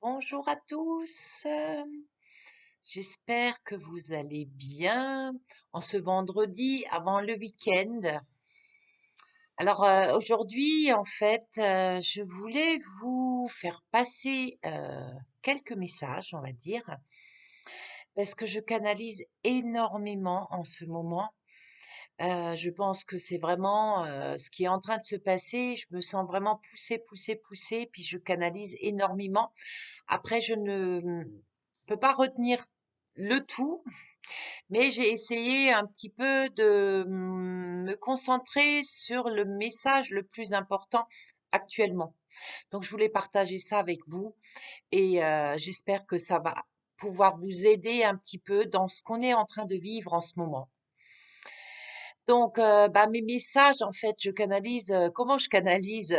Bonjour à tous, j'espère que vous allez bien en ce vendredi avant le week-end. Alors aujourd'hui, en fait, je voulais vous faire passer quelques messages, on va dire, parce que je canalise énormément en ce moment. Je pense que c'est vraiment ce qui est en train de se passer. Je me sens vraiment poussée, poussée, poussée, puis je canalise énormément. Après, je ne peux pas retenir le tout, mais j'ai essayé un petit peu de me concentrer sur le message le plus important actuellement. Donc, je voulais partager ça avec vous et j'espère que ça va pouvoir vous aider un petit peu dans ce qu'on est en train de vivre en ce moment. Donc, mes messages, en fait, je canalise. Comment je canalise?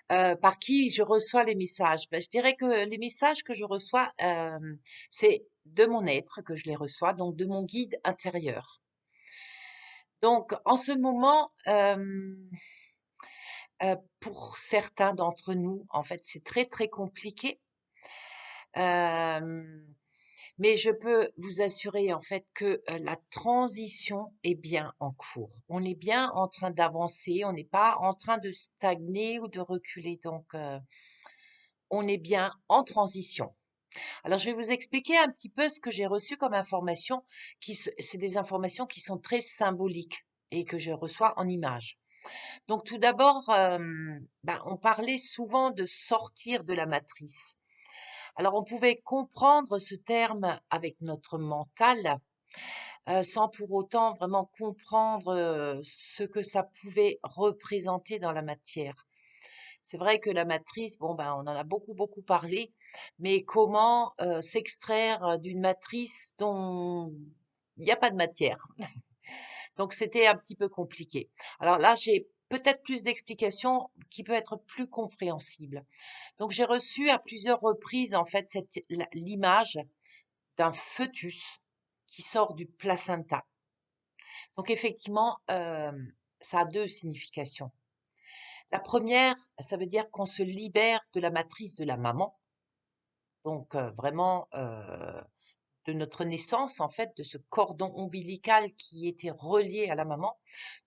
Par qui je reçois les messages? Je dirais que les messages que je reçois, c'est de mon être que je les reçois, donc de mon guide intérieur. Donc, en ce moment, pour certains d'entre nous, en fait, c'est très très compliqué. Euh, Mais je peux vous assurer en fait que la transition est bien en cours. On est bien en train d'avancer, on n'est pas en train de stagner ou de reculer. Donc, on est bien en transition. Alors, je vais vous expliquer un petit peu ce que j'ai reçu comme information. C'est des informations qui sont très symboliques et que je reçois en images. Donc, tout d'abord, on parlait souvent de sortir de la matrice. Alors, on pouvait comprendre ce terme avec notre mental, sans pour autant vraiment comprendre ce que ça pouvait représenter dans la matière. C'est vrai que la matrice, on en a beaucoup, beaucoup parlé, mais comment s'extraire d'une matrice dont il n'y a pas de matière? Donc, c'était un petit peu compliqué. Alors là, j'ai peut-être plus d'explications qui peut être plus compréhensible. Donc, j'ai reçu à plusieurs reprises, en fait, l'image d'un fœtus qui sort du placenta. Donc effectivement, ça a deux significations. La première, ça veut dire qu'on se libère de la matrice de la maman, donc vraiment de notre naissance, en fait, de ce cordon ombilical qui était relié à la maman.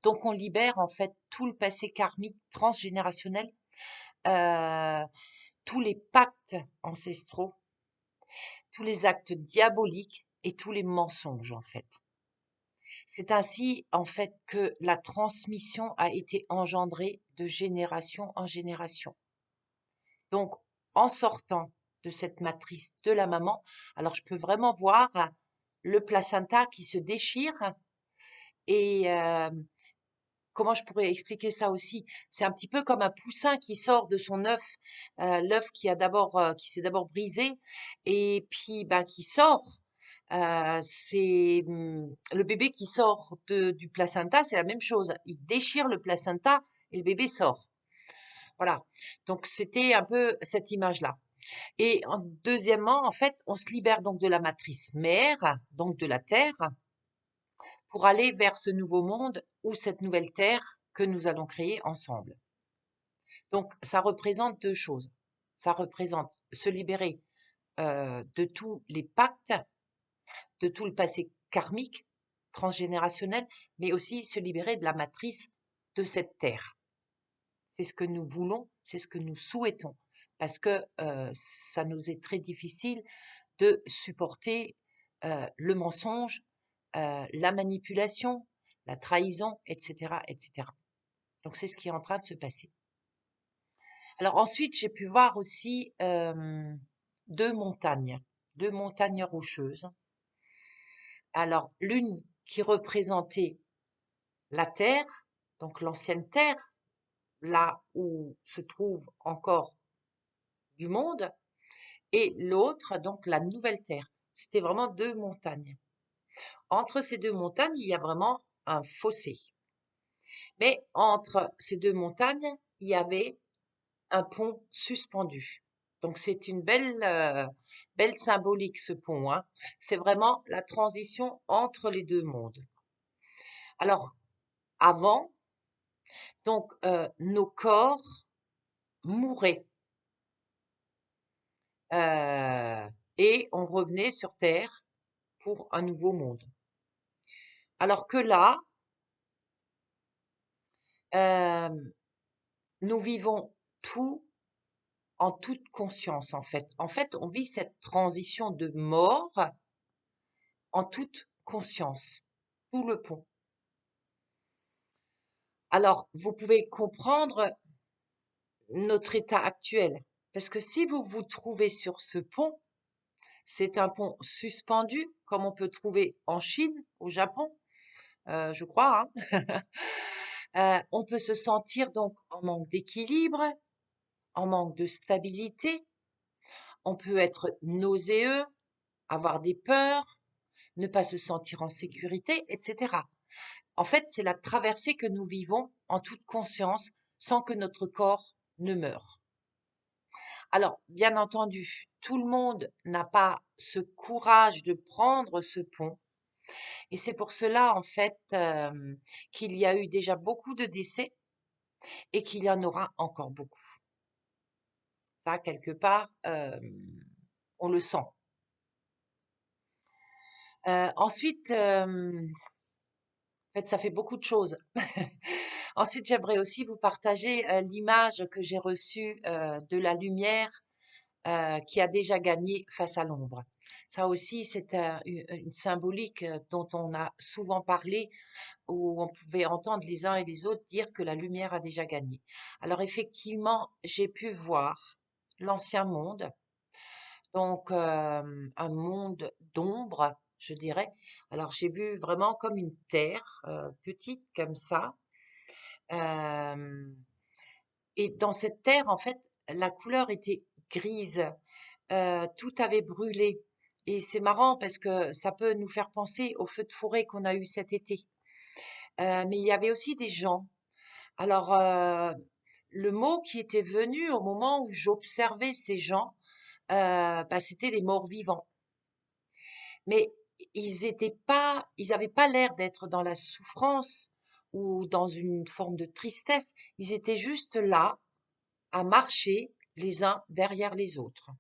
Donc on libère en fait tout le passé karmique transgénérationnel, euh, tous les pactes ancestraux, tous les actes diaboliques et tous les mensonges en fait. C'est ainsi, en fait, que la transmission a été engendrée de génération en génération. Donc, en sortant de cette matrice de la maman, alors je peux vraiment voir le placenta qui se déchire et comment je pourrais expliquer ça aussi? C'est un petit peu comme un poussin qui sort de son œuf, l'œuf qui s'est d'abord brisé et puis qui sort. Le bébé qui sort du placenta, c'est la même chose. Il déchire le placenta et le bébé sort. Voilà. Donc c'était un peu cette image-là. Et deuxièmement, en fait, on se libère donc de la matrice mère, donc de la terre, pour aller vers ce nouveau monde ou cette nouvelle terre que nous allons créer ensemble. Donc ça représente deux choses. Ça représente se libérer de tous les pactes, de tout le passé karmique, transgénérationnel, mais aussi se libérer de la matrice de cette terre. C'est ce que nous voulons, c'est ce que nous souhaitons, parce que ça nous est très difficile de supporter le mensonge, la manipulation, la trahison, etc., etc. Donc c'est ce qui est en train de se passer. Alors ensuite, j'ai pu voir aussi deux montagnes rocheuses. Alors l'une qui représentait la terre, donc l'ancienne terre, là où se trouve encore du monde, et l'autre, donc la nouvelle terre. C'était vraiment deux montagnes. Entre ces deux montagnes, il y a vraiment un fossé. Mais entre ces deux montagnes, il y avait un pont suspendu. Donc c'est une belle symbolique ce pont, hein. C'est vraiment la transition entre les deux mondes. Alors avant, donc nos corps mouraient. euh, et on revenait sur Terre pour un nouveau monde. Alors que là, euh, nous vivons tout en toute conscience, en fait. En fait, on vit cette transition de mort en toute conscience. Tout le pont. Alors, vous pouvez comprendre notre état actuel. Parce que si vous vous trouvez sur ce pont, c'est un pont suspendu, comme on peut trouver en Chine, au Japon, je crois, hein. On peut se sentir donc en manque d'équilibre, en manque de stabilité. On peut être nauséeux, avoir des peurs, ne pas se sentir en sécurité, etc. En fait, c'est la traversée que nous vivons en toute conscience sans que notre corps ne meure. Alors, bien entendu, tout le monde n'a pas ce courage de prendre ce pont. Et c'est pour cela, en fait, qu'il y a eu déjà beaucoup de décès et qu'il y en aura encore beaucoup. Ça, quelque part, on le sent. Ensuite, en fait, ça fait beaucoup de choses. Ensuite, j'aimerais aussi vous partager l'image que j'ai reçue de la lumière qui a déjà gagné face à l'ombre. Ça aussi, c'est une symbolique dont on a souvent parlé, où on pouvait entendre les uns et les autres dire que la lumière a déjà gagné. Alors effectivement, j'ai pu voir l'ancien monde, donc un monde d'ombre, je dirais. Alors j'ai vu vraiment comme une terre petite comme ça. euh, et dans cette terre, en fait, la couleur était grise. Tout avait brûlé. Et c'est marrant parce que ça peut nous faire penser au feu de forêt qu'on a eu cet été. Mais il y avait aussi des gens. Alors, le mot qui était venu au moment où j'observais ces gens, bah, c'était les morts vivants. Mais ils n'avaient pas l'air d'être dans la souffrance ou dans une forme de tristesse. Ils étaient juste là à marcher les uns derrière les autres.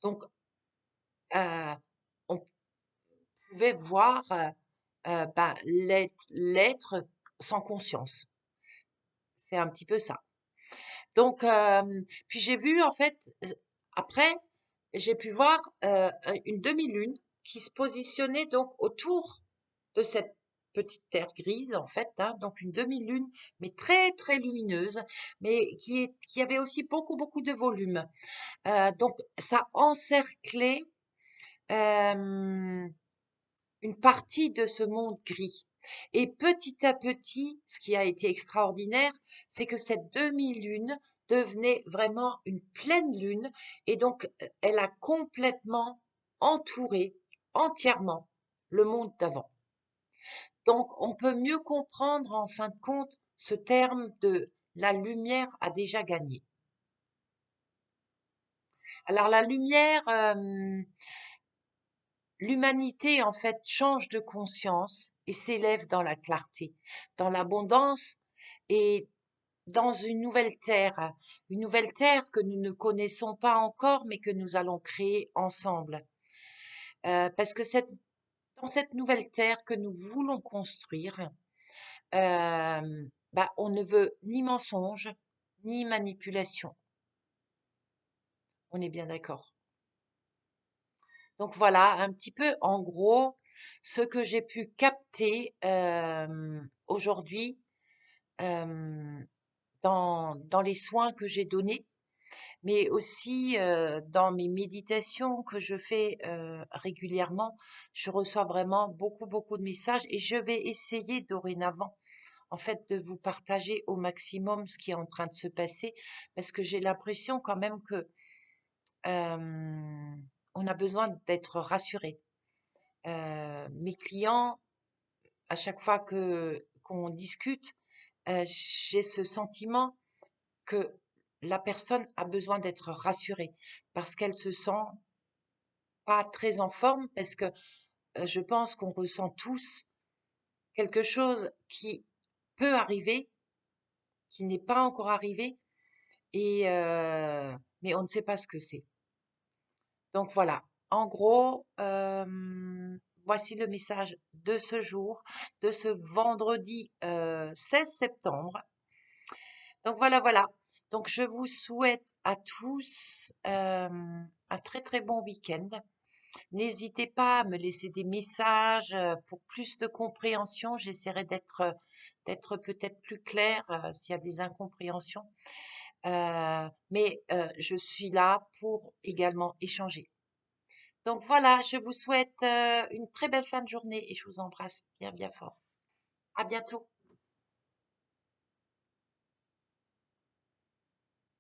Donc, euh, on pouvait voir ben, l'être sans conscience. C'est un petit peu ça. Donc, puis j'ai vu en fait, après, j'ai pu voir une demi-lune qui se positionnait donc autour de cette petite terre grise en fait, hein, donc une demi-lune, mais très très lumineuse, mais qui avait aussi beaucoup beaucoup de volume. Donc ça encerclait euh, une partie de ce monde gris. Et petit à petit, ce qui a été extraordinaire, c'est que cette demi-lune devenait vraiment une pleine lune et donc elle a complètement entouré entièrement le monde d'avant. Donc on peut mieux comprendre en fin de compte ce terme de la lumière a déjà gagné. Alors la lumière, l'humanité, en fait, change de conscience et s'élève dans la clarté, dans l'abondance et dans une nouvelle terre que nous ne connaissons pas encore, mais que nous allons créer ensemble. Parce que dans cette nouvelle terre que nous voulons construire, bah, on ne veut ni mensonge, ni manipulation. On est bien d'accord. Donc voilà, un petit peu en gros ce que j'ai pu capter aujourd'hui euh, dans les soins que j'ai donnés, mais aussi dans mes méditations que je fais régulièrement. Je reçois vraiment beaucoup, beaucoup de messages et je vais essayer dorénavant, en fait, de vous partager au maximum ce qui est en train de se passer parce que j'ai l'impression quand même que euh, on a besoin d'être rassuré. Mes clients, à chaque fois que qu'on discute, j'ai ce sentiment que la personne a besoin d'être rassurée parce qu'elle se sent pas très en forme parce que je pense qu'on ressent tous quelque chose qui peut arriver, qui n'est pas encore arrivé et mais on ne sait pas ce que c'est. Donc voilà, en gros, voici le message de ce jour, de ce vendredi 16 septembre. Donc voilà, voilà. Donc je vous souhaite à tous un très très bon week-end. N'hésitez pas à me laisser des messages pour plus de compréhension. J'essaierai d'être peut-être plus claire s'il y a des incompréhensions. Mais je suis là pour également échanger. Donc voilà, je vous souhaite une très belle fin de journée et je vous embrasse bien bien fort. À bientôt.